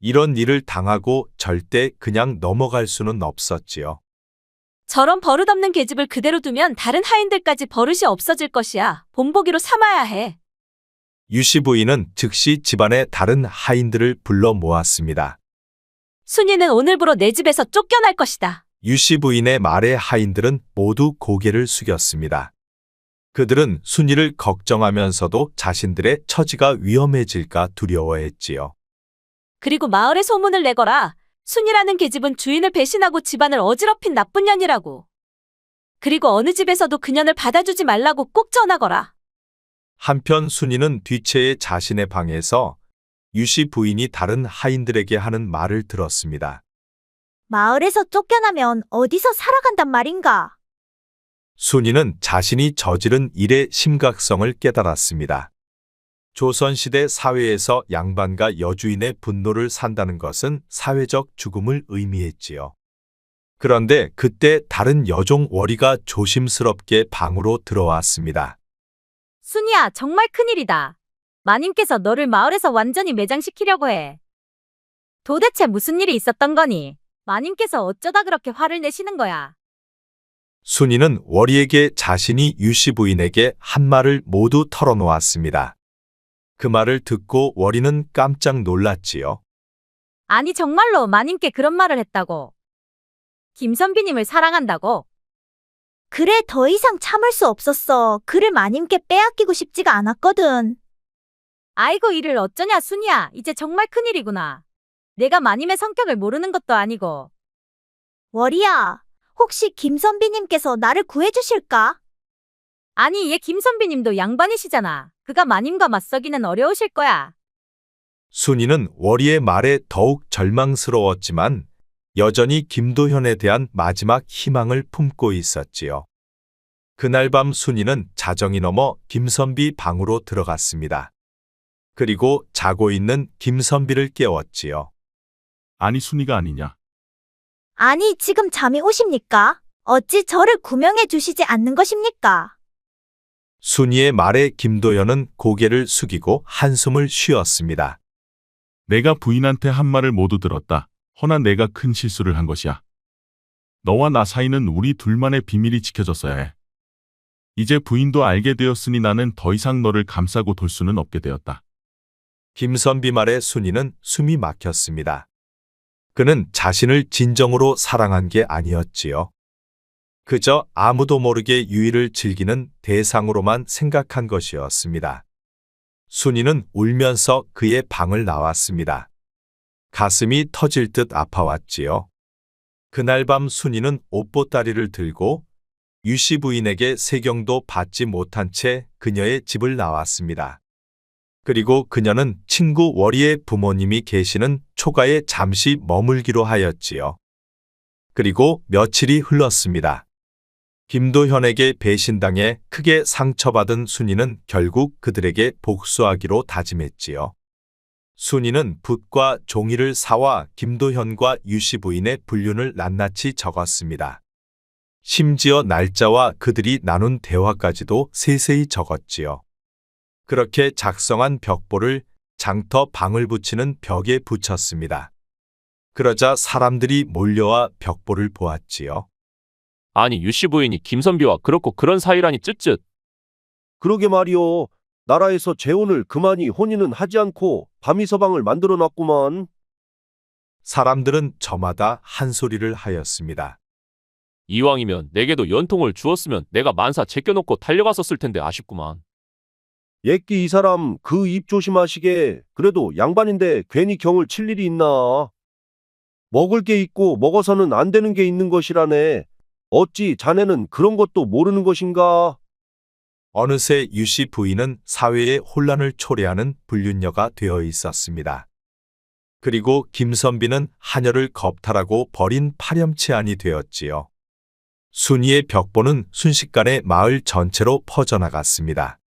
이런 일을 당하고 절대 그냥 넘어갈 수는 없었지요. 저런 버릇없는 계집을 그대로 두면 다른 하인들까지 버릇이 없어질 것이야. 본보기로 삼아야 해. 유씨 부인은 즉시 집안의 다른 하인들을 불러 모았습니다. 순이는 오늘부로 내 집에서 쫓겨날 것이다. 유씨 부인의 말에 하인들은 모두 고개를 숙였습니다. 그들은 순이를 걱정하면서도 자신들의 처지가 위험해질까 두려워했지요. 그리고 마을에 소문을 내거라. 순이라는 계집은 주인을 배신하고 집안을 어지럽힌 나쁜 년이라고. 그리고 어느 집에서도 그년을 받아주지 말라고 꼭 전하거라. 한편 순이는 뒤채에 자신의 방에서 유씨 부인이 다른 하인들에게 하는 말을 들었습니다. 마을에서 쫓겨나면 어디서 살아간단 말인가? 순이는 자신이 저지른 일의 심각성을 깨달았습니다. 조선시대 사회에서 양반과 여주인의 분노를 산다는 것은 사회적 죽음을 의미했지요. 그런데 그때 다른 여종 월이가 조심스럽게 방으로 들어왔습니다. 순이야, 정말 큰일이다. 마님께서 너를 마을에서 완전히 매장시키려고 해. 도대체 무슨 일이 있었던 거니? 마님께서 어쩌다 그렇게 화를 내시는 거야? 순이는 월이에게 자신이 유씨 부인에게 한 말을 모두 털어놓았습니다. 그 말을 듣고 월이는 깜짝 놀랐지요. 아니, 정말로 마님께 그런 말을 했다고? 김선비님을 사랑한다고? 그래, 더 이상 참을 수 없었어. 그를 마님께 빼앗기고 싶지가 않았거든. 아이고, 이를 어쩌냐, 순이야. 이제 정말 큰일이구나. 내가 마님의 성격을 모르는 것도 아니고. 월이야, 혹시 김선비님께서 나를 구해주실까? 아니, 얘 김선비님도 양반이시잖아. 그가 마님과 맞서기는 어려우실 거야. 순이는 월이의 말에 더욱 절망스러웠지만 여전히 김도현에 대한 마지막 희망을 품고 있었지요. 그날 밤 순이는 자정이 넘어 김선비 방으로 들어갔습니다. 그리고 자고 있는 김선비를 깨웠지요. 아니, 순이가 아니냐? 아니, 지금 잠이 오십니까? 어찌 저를 구명해 주시지 않는 것입니까? 순이의 말에 김도현은 고개를 숙이고 한숨을 쉬었습니다. 내가 부인한테 한 말을 모두 들었다. 허나 내가 큰 실수를 한 것이야. 너와 나 사이는 우리 둘만의 비밀이 지켜졌어야 해. 이제 부인도 알게 되었으니 나는 더 이상 너를 감싸고 돌 수는 없게 되었다. 김선비 말에 순이는 숨이 막혔습니다. 그는 자신을 진정으로 사랑한 게 아니었지요. 그저 아무도 모르게 유의를 즐기는 대상으로만 생각한 것이었습니다. 순이는 울면서 그의 방을 나왔습니다. 가슴이 터질 듯 아파왔지요. 그날 밤 순이는 옷보따리를 들고 유씨 부인에게 세경도 받지 못한 채 그녀의 집을 나왔습니다. 그리고 그녀는 친구 월이의 부모님이 계시는 초가에 잠시 머물기로 하였지요. 그리고 며칠이 흘렀습니다. 김도현에게 배신당해 크게 상처받은 순이는 결국 그들에게 복수하기로 다짐했지요. 순이는 붓과 종이를 사와 김도현과 유씨 부인의 불륜을 낱낱이 적었습니다. 심지어 날짜와 그들이 나눈 대화까지도 세세히 적었지요. 그렇게 작성한 벽보를 장터 방을 붙이는 벽에 붙였습니다. 그러자 사람들이 몰려와 벽보를 보았지요. 아니 유씨 부인이 김선비와 그렇고 그런 사이라니 쯧쯧. 그러게 말이오. 나라에서 재혼을 그만이 혼인은 하지 않고 밤이서방을 만들어 놨구만. 사람들은 저마다 한 소리를 하였습니다. 이왕이면 내게도 연통을 주었으면 내가 만사 제껴놓고 달려갔었을 텐데 아쉽구만. 예끼 이 사람 그 입 조심하시게. 그래도 양반인데 괜히 경을 칠 일이 있나. 먹을 게 있고 먹어서는 안 되는 게 있는 것이라네. 어찌 자네는 그런 것도 모르는 것인가? 어느새 유씨 부인은 사회에 혼란을 초래하는 불륜녀가 되어 있었습니다. 그리고 김선비는 하녀를 겁탈하고 버린 파렴치한이 되었지요. 순이의 벽보는 순식간에 마을 전체로 퍼져나갔습니다.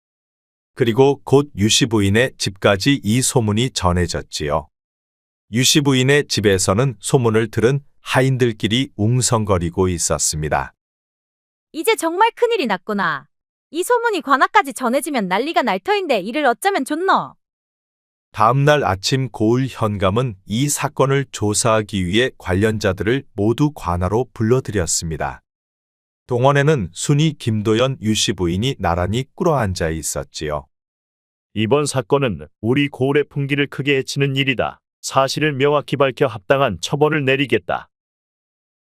그리고 곧 유씨 부인의 집까지 이 소문이 전해졌지요. 유씨 부인의 집에서는 소문을 들은 하인들끼리 웅성거리고 있었습니다. 이제 정말 큰일이 났구나. 이 소문이 관아까지 전해지면 난리가 날 터인데 이를 어쩌면 좋노? 다음 날 아침 고을 현감은 이 사건을 조사하기 위해 관련자들을 모두 관아로 불러들였습니다. 동원에는 순이 김도연 유씨 부인이 나란히 꿇어앉아 있었지요. 이번 사건은 우리 고을의 풍기를 크게 해치는 일이다. 사실을 명확히 밝혀 합당한 처벌을 내리겠다.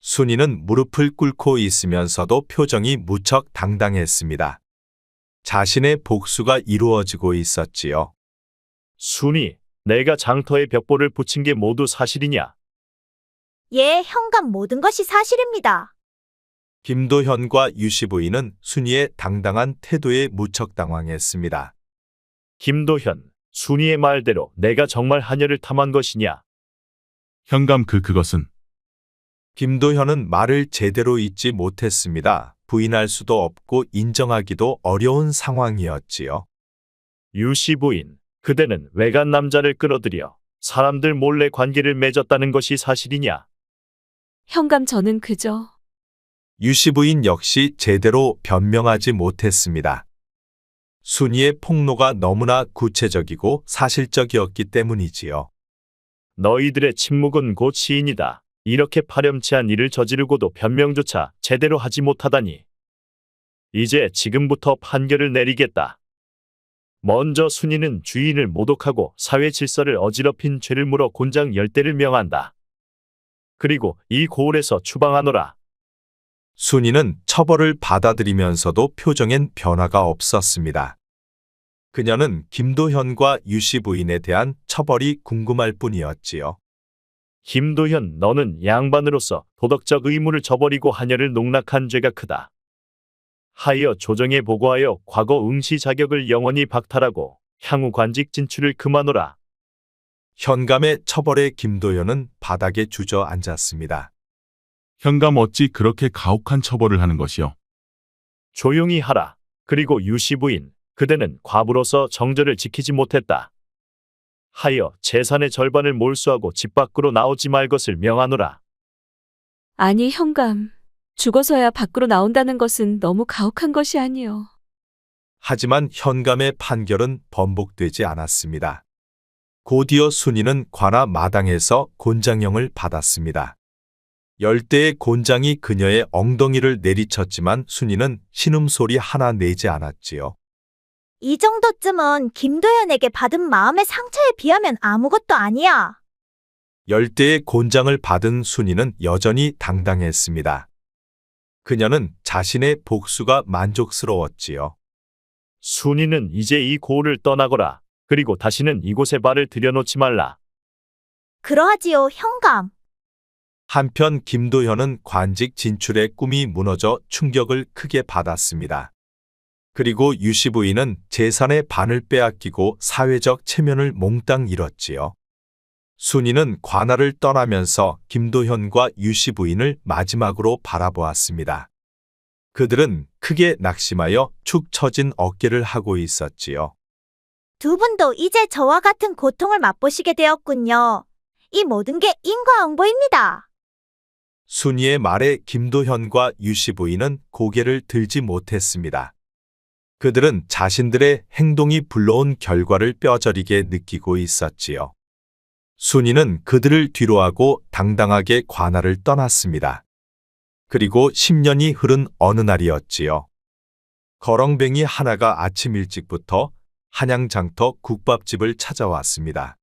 순이는 무릎을 꿇고 있으면서도 표정이 무척 당당했습니다. 자신의 복수가 이루어지고 있었지요. 순이, 내가 장터에 벽보를 붙인 게 모두 사실이냐? 예, 현감 모든 것이 사실입니다. 김도현과 유씨 부인은 순이의 당당한 태도에 무척 당황했습니다. 김도현, 순이의 말대로 내가 정말 하녀를 탐한 것이냐? 현감 그것은 김도현은 말을 제대로 잇지 못했습니다. 부인할 수도 없고 인정하기도 어려운 상황이었지요. 유씨 부인, 그대는 외간 남자를 끌어들여 사람들 몰래 관계를 맺었다는 것이 사실이냐? 현감 저는 그저 유씨 부인 역시 제대로 변명하지 못했습니다. 순이의 폭로가 너무나 구체적이고 사실적이었기 때문이지요. 너희들의 침묵은 곧 시인이다. 이렇게 파렴치한 일을 저지르고도 변명조차 제대로 하지 못하다니. 이제 지금부터 판결을 내리겠다. 먼저 순이는 주인을 모독하고 사회 질서를 어지럽힌 죄를 물어 곤장 10대를 명한다. 그리고 이 고을에서 추방하노라. 순이는 처벌을 받아들이면서도 표정엔 변화가 없었습니다. 그녀는 김도현과 유씨 부인에 대한 처벌이 궁금할 뿐이었지요. 김도현, 너는 양반으로서 도덕적 의무를 저버리고 하녀를 농락한 죄가 크다. 하여 조정에 보고하여 과거 응시 자격을 영원히 박탈하고 향후 관직 진출을 금하노라. 현감의 처벌에 김도현은 바닥에 주저앉았습니다. 현감 어찌 그렇게 가혹한 처벌을 하는 것이요? 조용히 하라. 그리고 유씨 부인, 그대는 과부로서 정절을 지키지 못했다. 하여 재산의 절반을 몰수하고 집 밖으로 나오지 말 것을 명하노라. 아니 현감. 죽어서야 밖으로 나온다는 것은 너무 가혹한 것이 아니요. 하지만 현감의 판결은 번복되지 않았습니다. 곧이어 순이는 관아 마당에서 곤장형을 받았습니다. 10대의 곤장이 그녀의 엉덩이를 내리쳤지만 순이는 신음소리 하나 내지 않았지요. 이 정도쯤은 김도현에게 받은 마음의 상처에 비하면 아무것도 아니야. 10대의 곤장을 받은 순이는 여전히 당당했습니다. 그녀는 자신의 복수가 만족스러웠지요. 순이는 이제 이 고을을 떠나거라. 그리고 다시는 이곳에 발을 들여놓지 말라. 그러하지요, 현감. 한편 김도현은 관직 진출의 꿈이 무너져 충격을 크게 받았습니다. 그리고 유씨 부인은 재산의 반을 빼앗기고 사회적 체면을 몽땅 잃었지요. 순이는 관아를 떠나면서 김도현과 유씨 부인을 마지막으로 바라보았습니다. 그들은 크게 낙심하여 축 처진 어깨를 하고 있었지요. 두 분도 이제 저와 같은 고통을 맛보시게 되었군요. 이 모든 게 인과응보입니다. 순이의 말에 김도현과 유씨 부인은 고개를 들지 못했습니다. 그들은 자신들의 행동이 불러온 결과를 뼈저리게 느끼고 있었지요. 순이는 그들을 뒤로하고 당당하게 관할을 떠났습니다. 그리고 10년이 흐른 어느 날이었지요. 거렁뱅이 하나가 아침 일찍부터 한양장터 국밥집을 찾아왔습니다.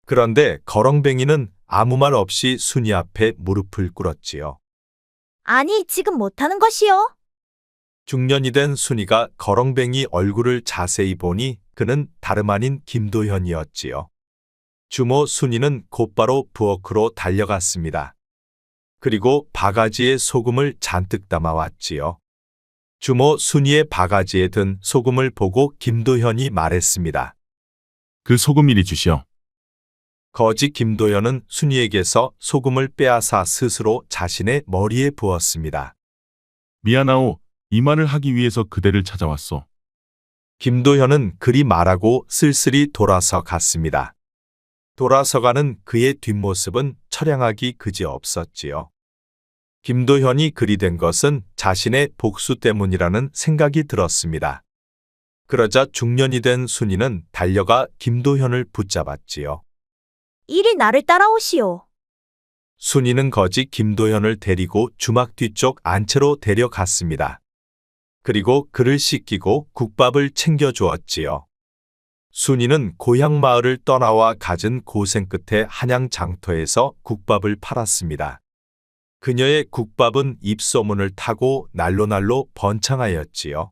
그런데 거렁뱅이는 아무 말 없이 순이 앞에 무릎을 꿇었지요. 아니, 지금 못하는 것이요? 중년이 된 순이가 거렁뱅이 얼굴을 자세히 보니 그는 다름 아닌 김도현이었지요. 주모 순이는 곧바로 부엌으로 달려갔습니다. 그리고 바가지에 소금을 잔뜩 담아왔지요. 주모 순이의 바가지에 든 소금을 보고 김도현이 말했습니다. 그 소금 이리 주시오. 거지 김도현은 순이에게서 소금을 빼앗아 스스로 자신의 머리에 부었습니다. 미안하오. 이 말을 하기 위해서 그대를 찾아왔소. 김도현은 그리 말하고 쓸쓸히 돌아서 갔습니다. 돌아서가는 그의 뒷모습은 처량하기 그지없었지요. 김도현이 그리 된 것은 자신의 복수 때문이라는 생각이 들었습니다. 그러자 중년이 된 순이는 달려가 김도현을 붙잡았지요. 이리 나를 따라오시오. 순이는 거지 김도현을 데리고 주막 뒤쪽 안채로 데려갔습니다. 그리고 그를 씻기고 국밥을 챙겨주었지요. 순이는 고향 마을을 떠나와 갖은 고생 끝에 한양 장터에서 국밥을 팔았습니다. 그녀의 국밥은 입소문을 타고 날로날로 번창하였지요.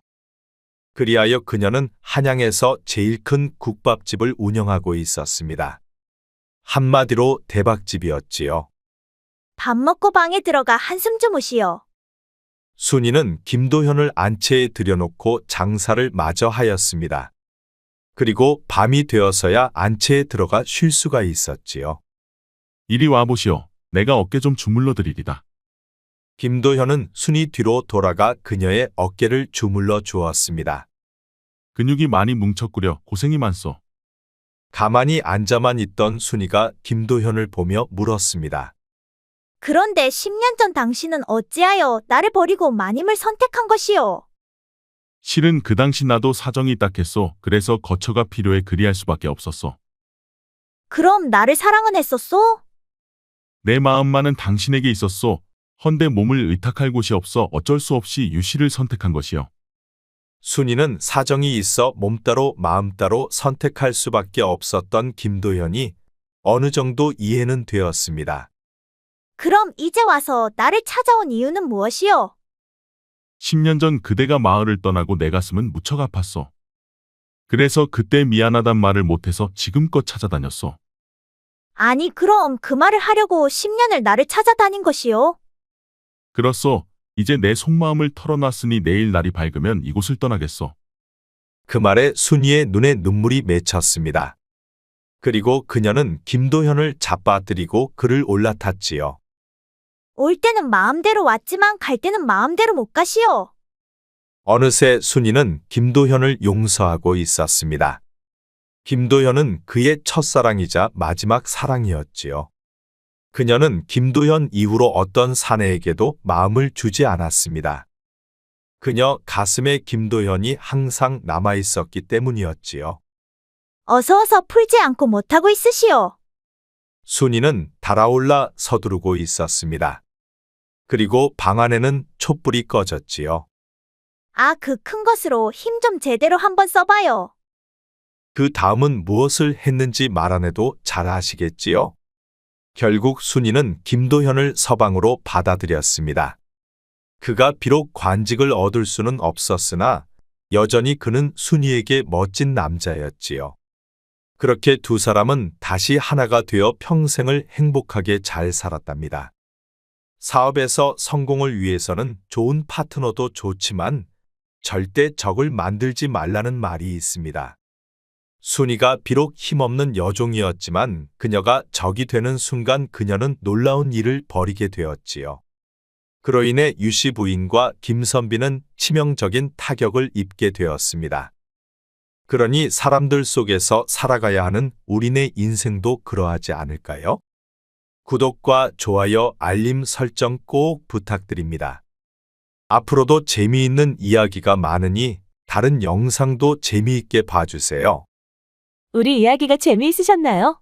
그리하여 그녀는 한양에서 제일 큰 국밥집을 운영하고 있었습니다. 한마디로 대박집이었지요. 밥 먹고 방에 들어가 한숨 주무시오. 순이는 김도현을 안채에 들여놓고 장사를 마저 하였습니다. 그리고 밤이 되어서야 안채에 들어가 쉴 수가 있었지요. 이리 와보시오. 내가 어깨 좀 주물러 드리리다. 김도현은 순이 뒤로 돌아가 그녀의 어깨를 주물러 주었습니다. 근육이 많이 뭉쳤구려. 고생이 많소. 가만히 앉아만 있던 순이가 김도현을 보며 물었습니다. 그런데 10년 전 당신은 어찌하여 나를 버리고 마님을 선택한 것이오? 실은 그 당시 나도 사정이 딱했소. 그래서 거처가 필요해 그리할 수밖에 없었소. 그럼 나를 사랑은 했었소? 내 마음만은 당신에게 있었소. 헌데 몸을 의탁할 곳이 없어 어쩔 수 없이 유씨를 선택한 것이요. 순이는 사정이 있어 몸 따로 마음 따로 선택할 수밖에 없었던 김도현이 어느 정도 이해는 되었습니다. 그럼 이제 와서 나를 찾아온 이유는 무엇이오? 10년 전 그대가 마을을 떠나고 내 가슴은 무척 아팠소. 그래서 그때 미안하단 말을 못해서 지금껏 찾아다녔소. 아니, 그럼 그 말을 하려고 10년을 나를 찾아다닌 것이오? 그렇소. 이제 내 속마음을 털어놨으니 내일 날이 밝으면 이곳을 떠나겠소. 그 말에 순이의 눈에 눈물이 맺혔습니다. 그리고 그녀는 김도현을 잡아들이고 그를 올라탔지요. 올 때는 마음대로 왔지만 갈 때는 마음대로 못 가시오. 어느새 순이는 김도현을 용서하고 있었습니다. 김도현은 그의 첫사랑이자 마지막 사랑이었지요. 그녀는 김도현 이후로 어떤 사내에게도 마음을 주지 않았습니다. 그녀 가슴에 김도현이 항상 남아있었기 때문이었지요. 어서 풀지 않고 못하고 있으시오. 순이는 달아올라 서두르고 있었습니다. 그리고 방 안에는 촛불이 꺼졌지요. 아, 그 큰 것으로 힘 좀 제대로 한번 써봐요. 그 다음은 무엇을 했는지 말 안 해도 잘 아시겠지요? 결국 순이는 김도현을 서방으로 받아들였습니다. 그가 비록 관직을 얻을 수는 없었으나 여전히 그는 순이에게 멋진 남자였지요. 그렇게 두 사람은 다시 하나가 되어 평생을 행복하게 잘 살았답니다. 사업에서 성공을 위해서는 좋은 파트너도 좋지만 절대 적을 만들지 말라는 말이 있습니다. 순이가 비록 힘없는 여종이었지만 그녀가 적이 되는 순간 그녀는 놀라운 일을 벌이게 되었지요. 그로 인해 유씨 부인과 김선비는 치명적인 타격을 입게 되었습니다. 그러니 사람들 속에서 살아가야 하는 우리네 인생도 그러하지 않을까요? 구독과 좋아요, 알림 설정 꼭 부탁드립니다. 앞으로도 재미있는 이야기가 많으니 다른 영상도 재미있게 봐주세요. 우리 이야기가 재미있으셨나요?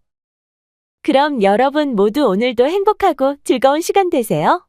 그럼 여러분 모두 오늘도 행복하고 즐거운 시간 되세요.